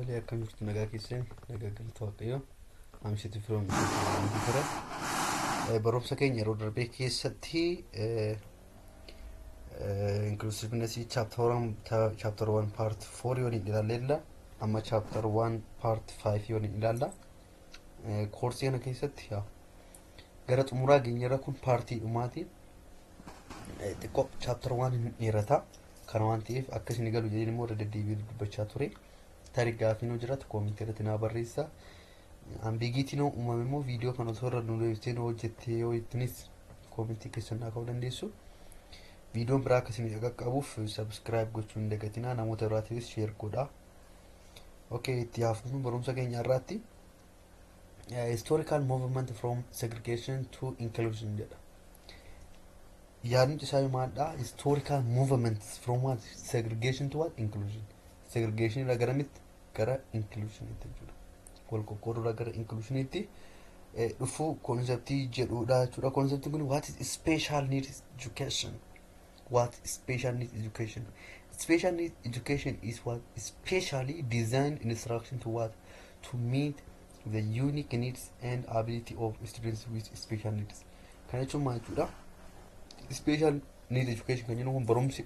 Tole akkam jirtu nagaa keessan nagaa galata waaqayyo amshiti firoon tura barumsa keenya yeroo darbee keessatti inclusiveness chapter 1 part 4 yoon ilaalla amma chapter 1 part 5 yoon ilaalla koorsii kana keessatti gara xumuraa geenyerra kun paartii dhumaati xiqqoo chapter 1 dheerata kana waan ta'eef akka isin galu jedheen immoo deddeebi'ee dubbachaa ture tarii gaaffiin jiraatu koomentii irratti naa barreessaa ambigiitiin uumame immoo viidiyoo kana osoo irra nuleessee hojjettee yoo ittinis koomentii keessan naa ka'uu dandeessu viidiyoon biraa akka isin qaqqabuuf subscribe gochuu hin dagatinaa namoota biraatiifis share godhaa okay itti haafuun barumsa keenya irraatti historical movement from segregation to inclusion jedha yaadni isaa maadha historical movements from what segregation to what inclusion segregation irraa gara mitti gara inclusion itti jechuudha wal qoqqooduu irraa gara inclusion itti dhufuu konseptii jedhuudha jechuudha konseptiin kun what is special needs education what is special needs education special needs education is what specially designed instruction to what to meet the unique needs and ability of students with special needs kana jechuun maal jechuudha special needs education kan jennu kun barumsi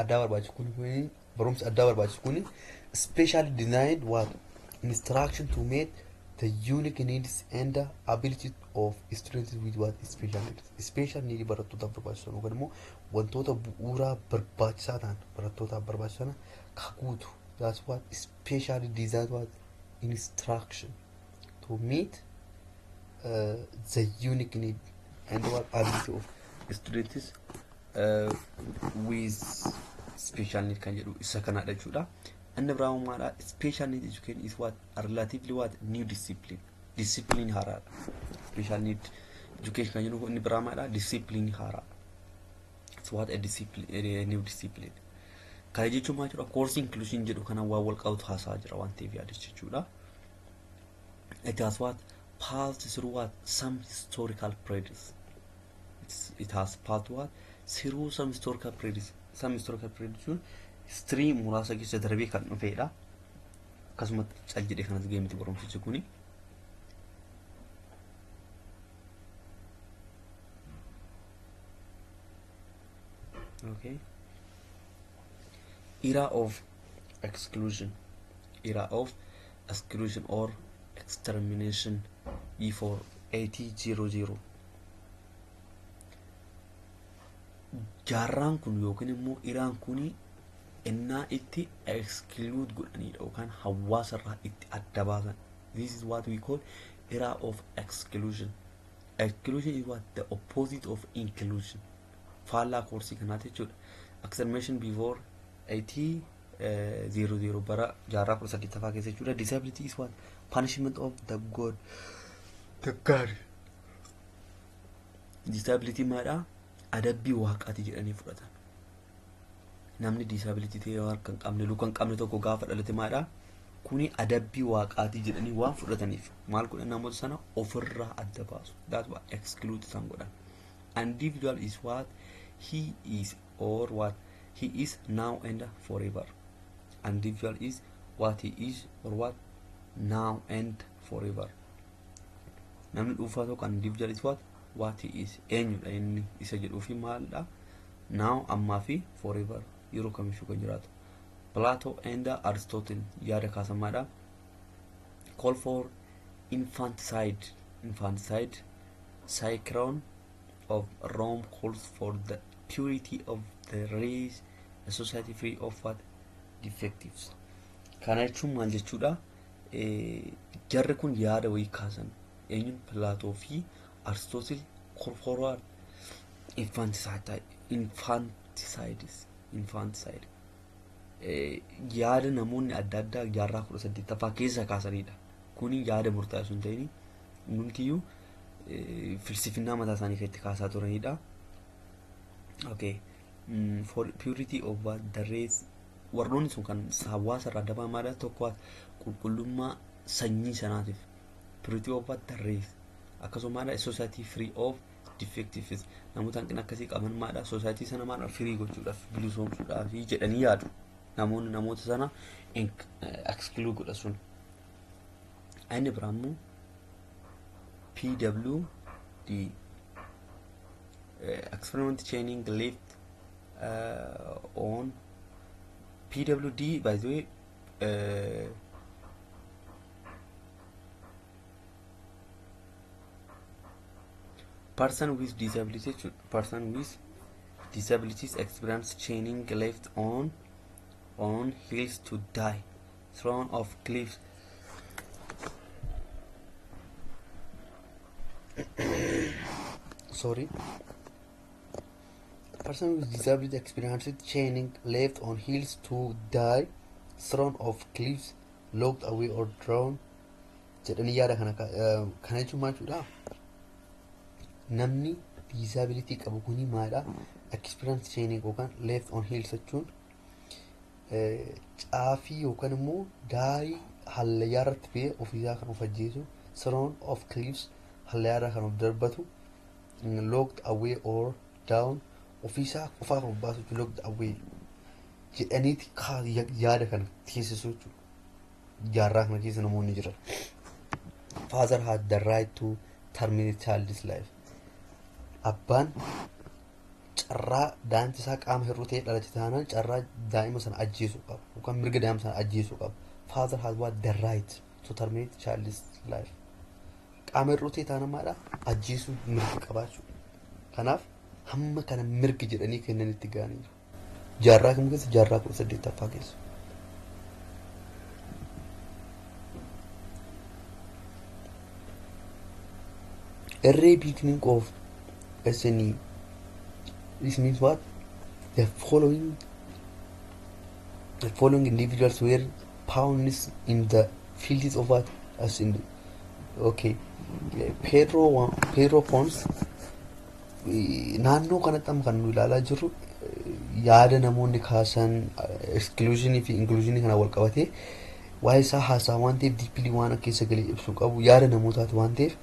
addaa barbaachisu kun specially designed what instruction to meet the unique needs and the ability of students with what special needs barattoota barbaachisan yookaan immoo wantoota bu'uuraa barbaachisaa ta'an barattoota barbaachisan kaguutu that's what specially designed what instruction to meet the unique need and what ability of students with special need kan jedhu isa kanadha jechuudha anna biraawun maadha special need education is what a relatively what new discipline haaraa special need education kan jedhu inni biraa maadha discipline haaraa it's what a new discipline kana jechuun maal jechuudha course inclusion jedhu kana waa wal qabatu haasaa jira waan ta'eef yaadachi jechuudha it has what passed through what some historical periods it has passed what through some historical periods stream muraasa keessa darbee kan dhufeedha akkasuma cal jedhee kanas geemiti barumsichi kuni okay era of exclusion or extermination before 1800 jaarraan kun yookiin immoo iraan kuni innaa itti exclude godhaniidha yookaan hawaasa irraa itti adda baasan this is what we call era of exclusion is what the opposite of inclusion faallaa koorsii kanaati jechuudha extermination before 1800 bara jaarraa 18ffaa keessa jechuudha disability is what punishment of the god disability maadha adabbii waaqaati jedhanii fudhatan namni disability ta'e waan kan qabne lukan qabne tokko gaafa dhalate maadha kuni adabbii waaqaati jedhanii waan fudhataniif maal godhan namoota sana ofirraa adda baasu that's what exclude san godhan individual is what he is or what he is now and forever individual is what he is or what now and forever namni dhuunfaa tokko individual is what he is eenyudha inni isa jedhuu fi maalidha now ammaa fi forever yeroo kamishuu kan jiraatu Plato and Aristotle yaada kaasamaadha call for infanticide Cicero of Rome calls for the purity of the race a society free of what defectives kana jechuun maal jechuudha jarri kun yaada wayii kaasan eenyuun Plato fi Aristotle call forward infanticide yaada namoonni adda addaa jaarraa 18ffaa keessa kaasanidha kuni yaada murtaa'e sun ta'ini numtiyyuu filsifinnaa mataa isaanii keessatti kaasaa turanidha okay for purity of the race warroonni sun kan hawaasa irraa adda baamaadha tokko qulqullummaa sanyii sanaatiif purity of the race akkasumaadha society free of defectives namoota hanqina akkasii qaban maadha society sana maadha free gochuudhaaf bilisoomsuudhaaf jedhanii yaadu namoonni namoota sana exclude godha sun. Inni biraa immoo PWD experiment chaining left on PWD, by the way, person with disabilities experience chaining left on hills to die, thrown off cliffs. Sorry. Person with disability experiences chaining left on hills to die, thrown off cliffs, locked away or drowned. jedhanii yaada kana jechuun maal jechuudha? Namni disability qabu kuni maadha? Experience chaining yookaan left on hills jechuun caafii yookaan immoo daarii hallayyaa irratti ba'ee ofiisaa kan of ajjeesu, thrown off cliffs hallayyaa irraa kan of darbatu, locked away or down ofiisaa qofaa kan of baasu jechuun locked away jedhaniiti yaada kana teessisu jechuudha. Jaarraa kana keessa namoonni jiran. Father had the right to terminate child's life. Abbaan carraa daa'imti isaa qaama hir'uu ta'ee dhalate taanaan carraa daa'ima sana ajjeesuu qaba yookaan mirga daa'ima sana ajjeesuu qaba. Father had what the right to terminate child's life. Qaama hir'uu ta'e taanaan maadha? Ajjeesuu mirga qabaachuu. Kanaaf hamma kana mirga jedhanii kennanitti ga'anii jiru. Jaarraa kam keessa? Jaarraa 18ffaa keessa. Early beginning of SNE. This means what? The following individuals were pioneers in the fields of what? SNE. Okay. Pedro Pons. Naannoo kanatti amma kan nu ilaalaa jirru yaada namoonni kaasan exclusion fi inclusion kana wal qabatee waa'ee isaa haasaa waan ta'eef deeply waan keessa galee ibsuu qabu yaada namootaati waan ta'eef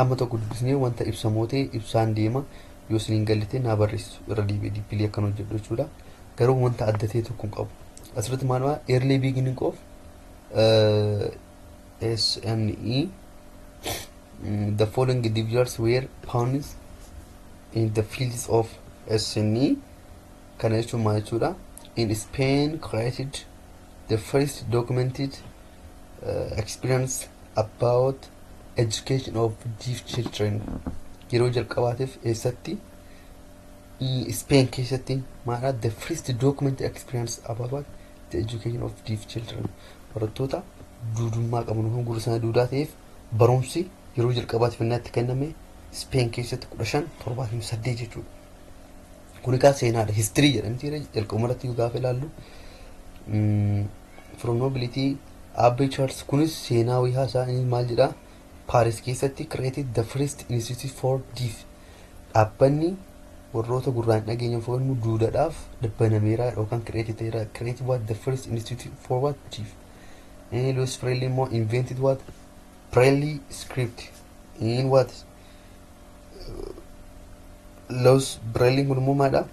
hamma tokko dubbisnee wanta ibsamoo ta'e ibsaan deema. Yoo isiniin galite naa barreessu irra deebi'ee deeply akkan hojjedhu jechuudha. Garuu wanta adda ta'e tokko hin qabu. Asirratti maal waa early beginning of SNE. The following individuals were pioneers in the fields of SNE. Kana jechuun maal jechuudha? In Spain created the first documented experience about education of deaf children. Yeroo jalqabaatiif eessatti? Spain keessatti maadha? The first documented experience about the education of deaf children. Barattoota duudummaa qaban yookaan gurra sana duudaa ta'eef barumsi yeroo jalqabaatiif innaatti kenname Spain keessatti 1578 jechuudha. Kun egaa seenaadha. History jedhamti jalqabumarratti gaafa ilaallu. From nobility Abbey Charles kunis seenaa wayii haasaa inni maal jedhaa? Paris keessatti created the first institute for deaf. Dhaabbanni warroota gurraan dhageenya fo'annu duudhaadhaaf dhabbanameera yookaan created what? The first institute for what? Deaf. Louis Braille more invented what? Braille script. In what? Louis Braille kun immoo maadha?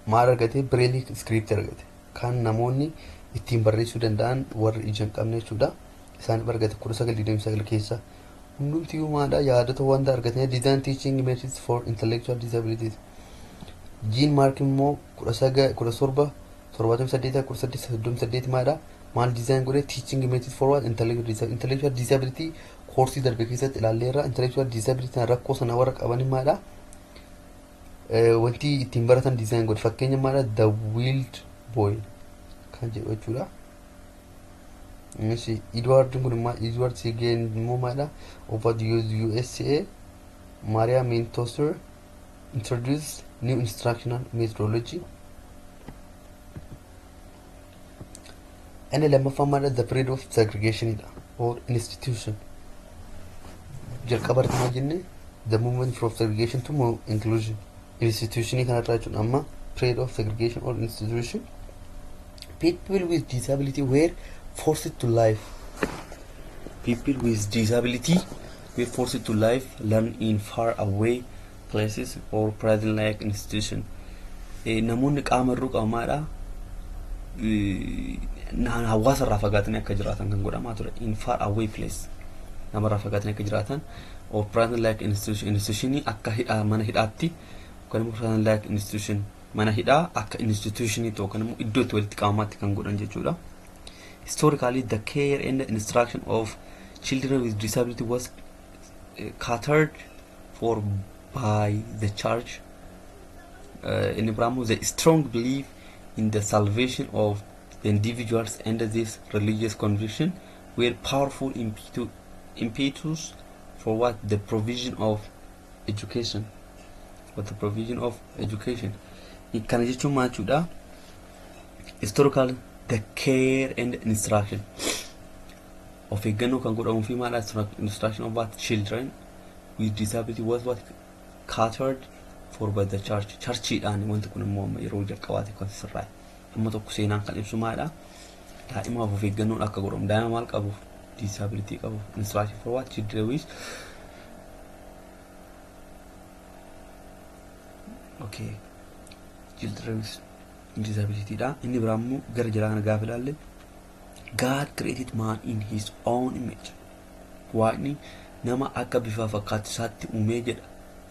Maal argate? Braille script argate. Kan namoonni ittiin barreessuu danda'an warri ija hin qabne jechuudha. Isaan argate 1929 keessa. Hundumti maadha? Yaadota wanta argatanii design teaching methods for intellectual disabilities. Jean Mark immoo 1778 maadha? Maal design godhe? Teaching methods for what? Intellectual disability koorsii darbe keessatti ilaalleerra. Intellectual disability rakkoo sana warra qaban maadha? Wanti ittiin baratan design godhe. Fakkeenya maadha? The Wild Boy kan jedhu jechuudha. Edward Edward Segan immoo maadha? Over the USA Maria Mentoser introduced new instructional methodology. Inni lammaffaan maadha? The period of segregation or institution. Jalqaba argamaa jenne the movement from segregation to inclusion. Institution kanarraa jechuun amma period of segregation or institution. People with disability were forced to live. People with disability were forced to live, learn in far away places or prison like institution. Namoonni qaama irruu qabamaadha. hawaasa irraa fagaatanii akka jiraatan kan godhamaa ture in far away place nama irraa fagaatanii akka jiraatan or prison like institution akka hidhaa mana hidhaatti yookaan immoo prison like institution mana hidhaa akka institution yookaan immoo iddoo itti walitti qabamaatti kan godhan jechuudha. Historically, the care and the instruction of children with disability was catered for by the church. In Abraham, the strong belief in the salvation of the individuals under this religious conviction were powerful impetus for what the provision of education. What the provision of education. It can just match historical the care and instruction of a gano can go down female instruction about children with disability was what catered for by the church. Church and want to come Roger Kawati Considerai. A motor Kusena can Sumada. Time of a gano akagorum diamal of disability of instruction for what children wish. Okay, children with disability da inni biraammoo gara jalaa kana gaafa ilaalle God created man in his own image. Waaqni nama akka bifa fakkaatu isaatti uumee jedha.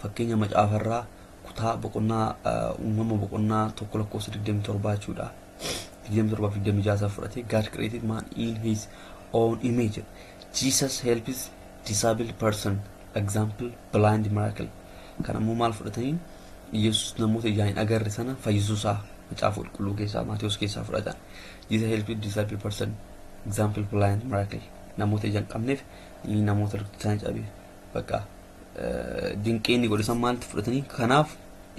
Fakkeenya macaafarraa kutaa boqonnaa uumama boqonnaa tokko lakkoofsa 27 jechuudha. 27 fudhatee God created man in his own image. Jesus helps disabled person. Example blind miracle. Kanammoo maal fudhataniin Yesus namoota ijaan hin agarre sana fayyisuusaa macaafa qulqulluu keessaa Maatiyos keessaa fudhatan. Jesus helped disabled person. Example blind miracle. Namoota ijaan qabneef namoota isaan cabe bakka dinqeenni godhisan maaltu fudhatanii kanaaf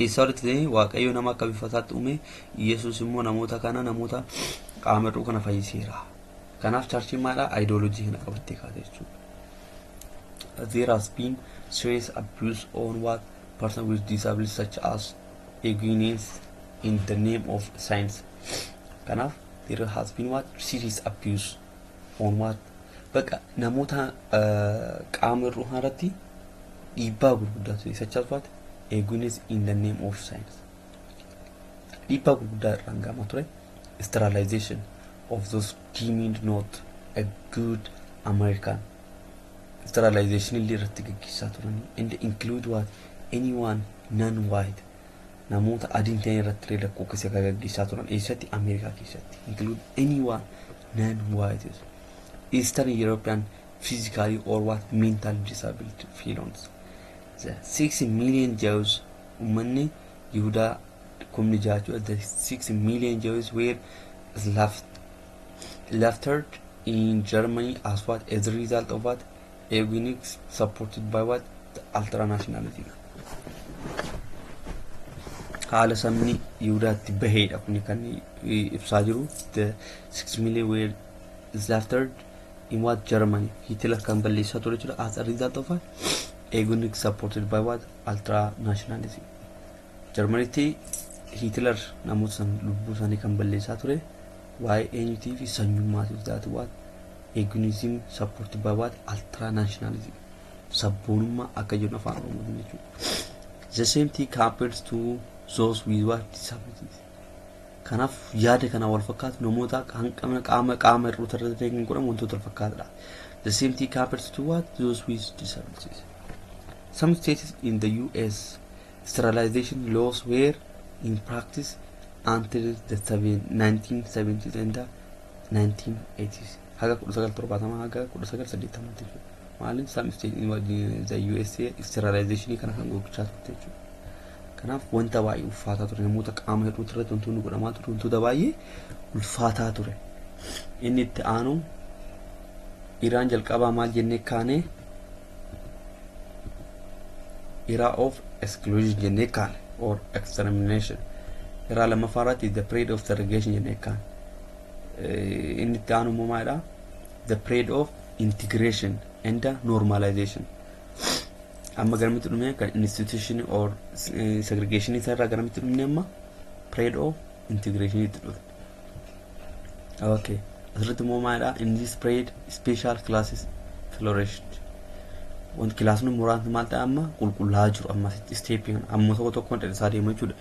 isa walitti waaqayyo nama akka bifataatti uume Yesus immoo namoota kana namoota qaama hir'uu kana fayyiseera. Kanaaf charchiin maadha ideology kana qabattee kaate jechuudha. There has been serious abuse on what person with disability such as ignorance in the name of science. Kanaaf there has been what serious abuse on what bakka namoota qaama hir'uu irratti dhiibbaa gurguddaa such as what ignorance in the name of science. Dhiibbaa gurguddaa irraan gama ture sterilization of those deemed not a good American. Sterilization illee irratti gaggeessaa turan and include what anyone non-white namoota adiin ta'an irratti rakkoo akkasii gaggeessaa turan eessatti Ameerikaa keessatti include anyone non-white Eastern European physically or what mental disability felons. The 6 million Jews ummanni Yehuda kumni jaaju the 6 million Jews were left in Germany as what as a result of what eugenics supported by what the ultranationality. Haala sabni Yehudaatti baheedha kuni kan ibsaa jiru the 6 million were left in what Germany Hitler kan balleessaa ture jira as a result of what eugenics supported by what ultranationalism. Germany Hitler namoota san lubbuu isaanii kan balleessaa ture waa'ee eenyutii fi sanyummaatiif taatu what eugenicism supported by what ultranationalism sabboonummaa akka jedhu afaan Oromoo jechuudha. The same thing happens to those with what disabilities. Kanaaf yaada kana wal fakkaatu namoota qaama hir'uu irratti kan godhamu wantoota wal fakkaataadha. The same thing happens to what those with disabilities. Some states in the US sterilization laws were in practice until the 1970s and the 1980s. Haga 1970 haga 1980 maalin some states in the USA sterilization kana kan gochaa turte jechuudha. Kanaaf wanta baay'ee ulfaataa ture namoota qaama hir'uu irratti wantoonni godhamaa ture wantoota baay'ee ulfaataa ture. Inni itti aanu Iraan jalqabaa maal jennee kaane era of exclusion jennee kaane or extermination. Era lamaffaarratti the period of segregation jennee kaane. Inni itti aanu immoo maalidha the period of integration and normalization. Amma garamitti dhumee kan institution or segregation isa irraa garamitti dhumee amma period of integration itti dhufe. Okay, asirratti immoo maalidha in this period special classes flourished. Wanti kilaasni muraasni maal ta'e amma qulqullaa'aa jiru amma stepping amma tokko tokkoon dhedheessaa deemu jechuudha.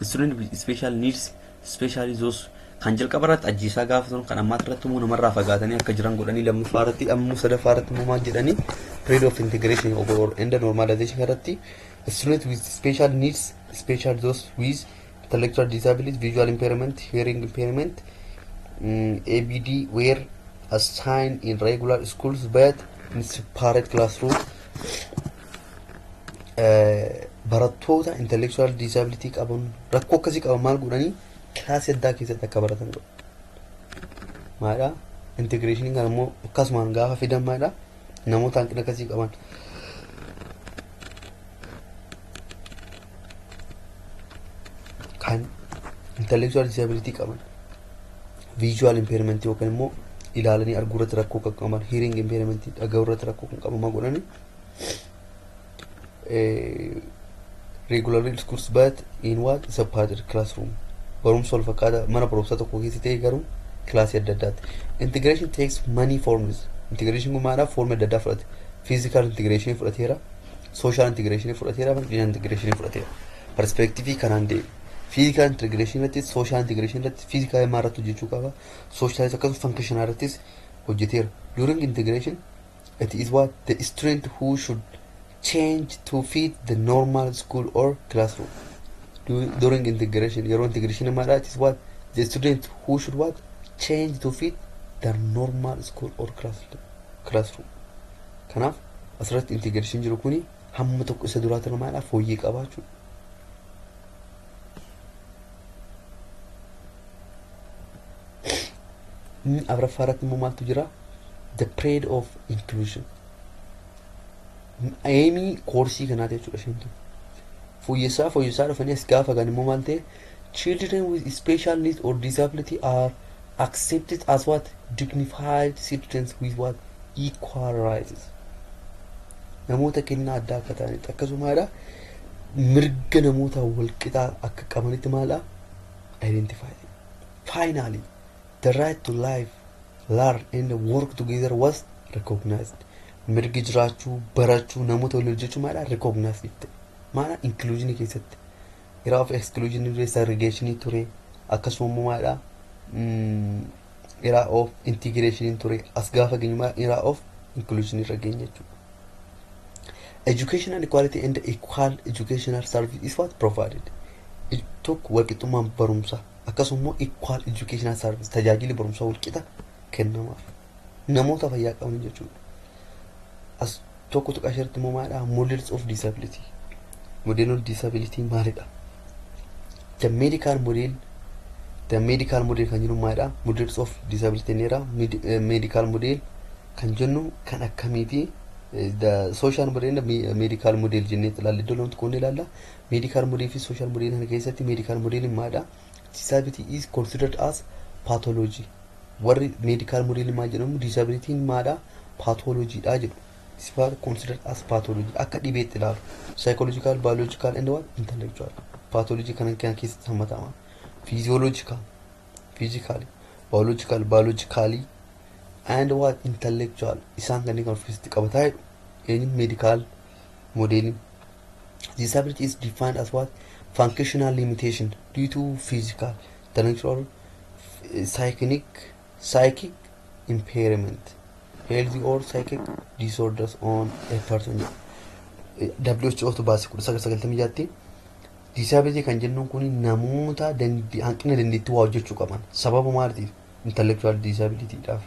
Student with special needs especially those kan jalqabarratti ajjiisaa gaafatan kan ammaa irratti immoo namarraa fagaatanii akka jiran godhanii lammaffaarratti ammoo sadaffaarratti immoo maal jedhanii period of integration or end normalization irratti students with special needs, special those with intellectual disabilities, visual impairment, hearing impairment, ABD were assigned in regular schools but in separate classroom. Barattoota intellectual disability qaban rakkoo akkasii qaban maal godhanii kilaasii addaa keessatti akka baratan godhu. Maadha integration kan immoo akkasumaan gaafa fidan maadha namoota hanqina akkasii qaban kan intellectual disability qaban visual impairment yookaan immoo ilaalanii arguu irratti rakkoo kan qaban hearing impairment dhaga'uu irratti rakkoo kan qaban maal godhanii regular schools but in what separate classroom barumsa wal fakkaata mana barumsaa tokko keessatti ta'e garuu kilaasii adda addaatti. Integration takes many forms. Integration kun maadhaa foormi adda addaa fudhate. Physical integration fudhateera, social integration fudhateera, functional integration fudhateera. Perspectivii kanaan deemu. Physical integration irrattis, social integration irrattis, physical maal irratti hojjechuu qaba. Social akkasumas functional irrattis hojjeteera. During integration, it is what the student who should change to fit the normal school or classroom. During integration, your integration it is what the student who should what change to fit the normal school or classroom. Kanaaf asirratti integration jiru kuni hamma tokko isa duraatti namaadha fooyyee qabaachuu. Afraffaarratti immoo maaltu jira? The period of inclusion. Aimii koorsii kanaati jechuudha isheentu. Fooyyessaa dhufanii as gaafa gan immoo maal ta'e children with special needs or disability are accepted as what dignified citizens with what equal rights. Namoota kennaa addaa akka ta'anitti akkasumaadha mirga namoota walqixaa akka qabanitti maala identify. Finally, the right to life, learn and work together was recognized. Mirgi jiraachuu, barachuu, namoota wal hojjechuu maala recognized itti. Maala inclusion keessatti. Era of exclusion irra segregation ture akkasuma maala era of integration ture as gaafa geenyuma era of inclusion irra geenya jechuudha. Educational equality and equal educational service is what provided. Tokko walqixxummaan barumsa akkasuma equal educational service tajaajilli barumsa walqixa kennamaaf namoota fayyaa qaban jechuudha. As tokko tuqashirratti immoo maadha models of disability. Model of disability maalidha? The medical model kan jennu maadha models of disability neera medical model kan jennu kan akkamiiti? The social model and medical model jennee ilaalle dolomtu kun ilaalla. Medical model fi social model kana keessatti medical model maadha disability is considered as pathology. Warri medical model maal jedhamu disability maadha pathology dha jedhu. Is considered as pathology akka dhibeetti ilaalu. Psychological, biological and what intellectual. Pathology kana keessatti hammatama. Physiological, physically, biologically and what intellectual isaan kanneen kan ofiisti qabataa jedhu medical modeling. Disability is defined as what functional limitation due to physical, intellectual, psychic impairment, healthy or psychic disorders on a person. WHO to baasii 1990 disability kan jennuun kun namoota hanqina dandeettii waa hojjechuu qaban sababa maaliitiif intellectual disability dhaaf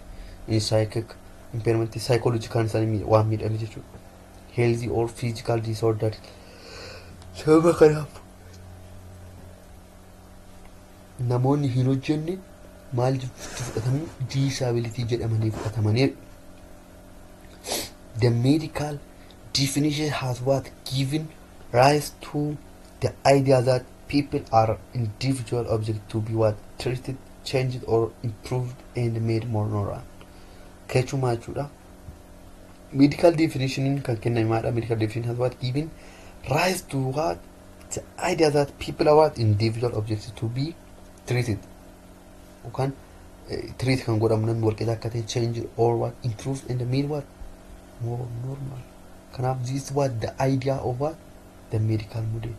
psychic impairment psychological isaanii waan miidhame jechuudha. Healthy or physical disorder sababa kanaaf namoonni hin hojjenne maal fudhatamu disability jedhamanii fudhatamanii. The medical definition has what given rise to the idea that people are individual objects to be what treated, changed or improved and made more normal. Kechuma jechuudha. Medical definition kan kenname maadha. Medical definition has what given rise to what the idea that people are what individual objects to be treated. Kan treat kan godhamunan walqixa akka ta'e change or what improved and made what more normal. Kanaaf this what the idea of what the medical model.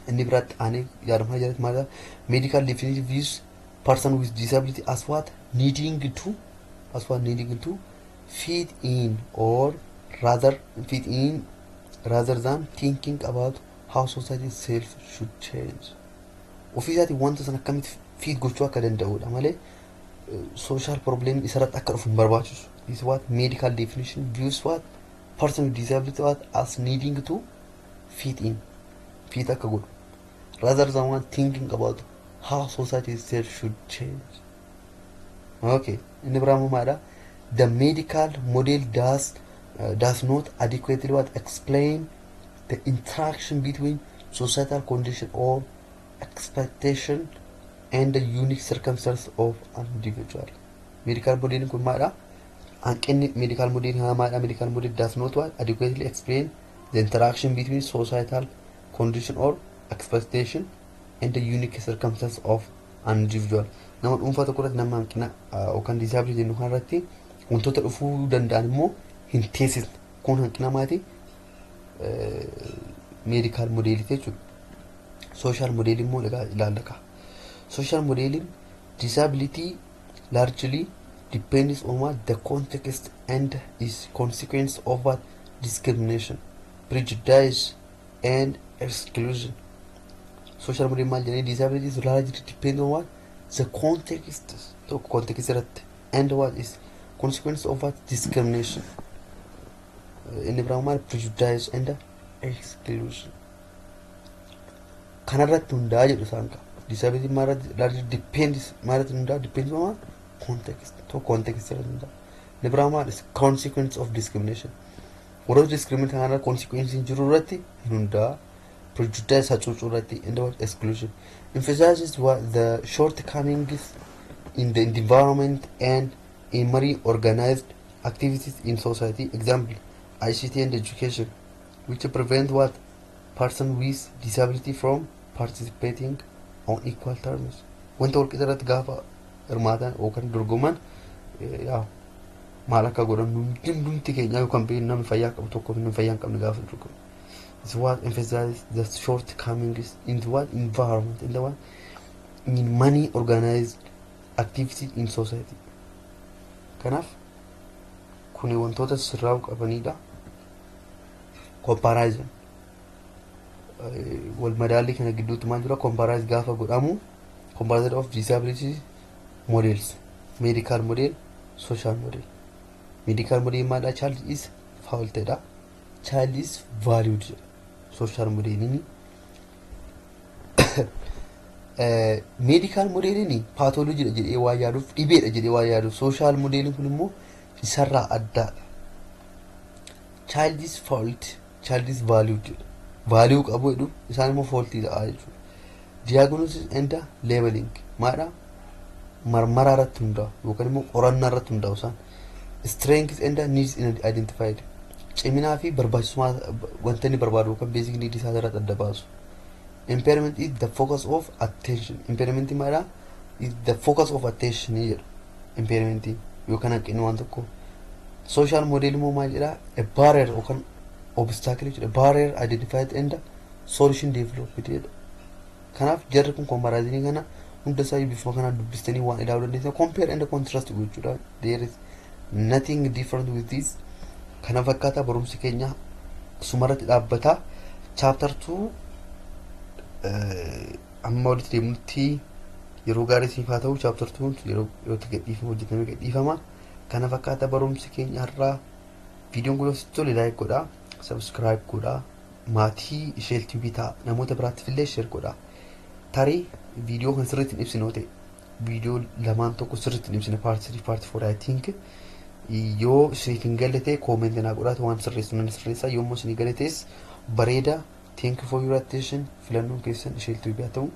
Inni biratti ani yaadamaa jirat maadha medical definition views person with disability as what needing to fit in, or rather fit in, rather than thinking about how society itself should change. Ofisati wanta sana akkamitti fit gochuu akka danda'udha malee social problem isarratti akka dhufu hin barbaachisu. Is what medical definition views what person with disability what as needing to fit in, fit akka godhu, rather than one thinking about how society itself should change. Okay, inni biraammoo maadha, the medical model does not adequately what explain the interaction between societal condition or expectation and the unique circumstances of an individual. Medical model kun maadha, hanqinni medical model maadha, medical model does not what adequately explain the interaction between societal condition or expectation and the unique circumstances of an individual. Nama dhuunfaa tokko irratti nama hanqina yookaan disability jennu kan irratti wantoota dhufuu danda'an immoo hin teessisne. Kun hanqina maati? Medical modelii jechuudha. Social model immoo ilaallaka. Social modeling disability largely depends on what the context and is consequence of what discrimination, prejudice and exclusion. Social model maal jedhanii disability is largely depend on what the context irratti and what is consequence of what discrimination. Inni biraa maal prejudice and exclusion. Kanarratti hundaa jedhu isaan qaba. Disability largely depends on what context. Context irratti hundaa. Inni biraa maal is consequence of discrimination. Warra discriminate kanarra consequence hin jiru irratti hin hundaa. Prejudice hacuucuu irratti and what exclusion. Emphasizes what the shortcomings in the environment and in many organized activities in society. Example, ICT and education, which prevent what person with disability from participating on equal terms. Wanta wal qixa irratti gaafa hirmaatan yookaan dorgoman maal akka godhan hundumti keenya yookaan namni fayyaa qabu tokko namni fayyaa hin qabne gaafa dorgoman. It's what emphasizes the shortcomings in the what environment, in the what in many organized activities in society. Kanaaf kuni wantoota sirraa qabanidha. Comparison wal madaalli kana gidduutti maal jira? Comparison gaafa godhamu comparison of disability models, medical model, social model. Medical model maadha, child is faulted, child is valued. Social model ini medical model ini pathology dha jedhee waa yaaduuf, dhibeedha jedhee waa yaaduuf. Social model kun immoo isarraa addaadha. Child is fault, child is valued. Value qabu jedhu isaan immoo faulty dha jechuudha. Diagnosis and labeling maadha, marmara irratti hundaa'u yookaan immoo qorannaa irratti hundaa'u isaan. Strengths and needs identified, ciminaa fi barbaachisummaa wanta inni barbaadu yookaan basic need isaa irratti adda baasu. Impairment is the focus of attention. Impairment maadha, is the focus of attention jedhu impairment yookaan hanqinni waan tokko. Social model immoo maal jedha? A barrier yookaan obstacle jedha. Barrier identified and solution developed jedha. Kanaaf jarri kun comparison kana hunda isaa bifuma kana dubbistanii waan ilaaluu dandeessan. Compare and contrast gochuudha. There is nothing different with this. Kana fakkaata barumsi keenya sumarratti dhaabbata. Chapter 2 amma walitti deemnutti yeroo gaarii siif haa ta'u. Chapter 2 yeroo gadhiifama hojjetamee gadhiifama. Kana fakkaata barumsi keenya har'aa. Viidiyoon kun sitti tole like godhaa, subscribe godhaa, maatii isheeltii bitaa namoota biraatiif illee share godhaa. Tarii viidiyoo kan sirriitti hin ibsine ta'e viidiyoo lamaan tokko sirriitti hin ibsine part 3 part 4 I think. Yoo isiniif hin galle ta'e comment naa godhaa, waan sirreessu nan sirreessaa. Yommuu isinii gale ta'es bareeda. Thank you for your attention. Filannoon keessan isheeltii bitaa ta'u.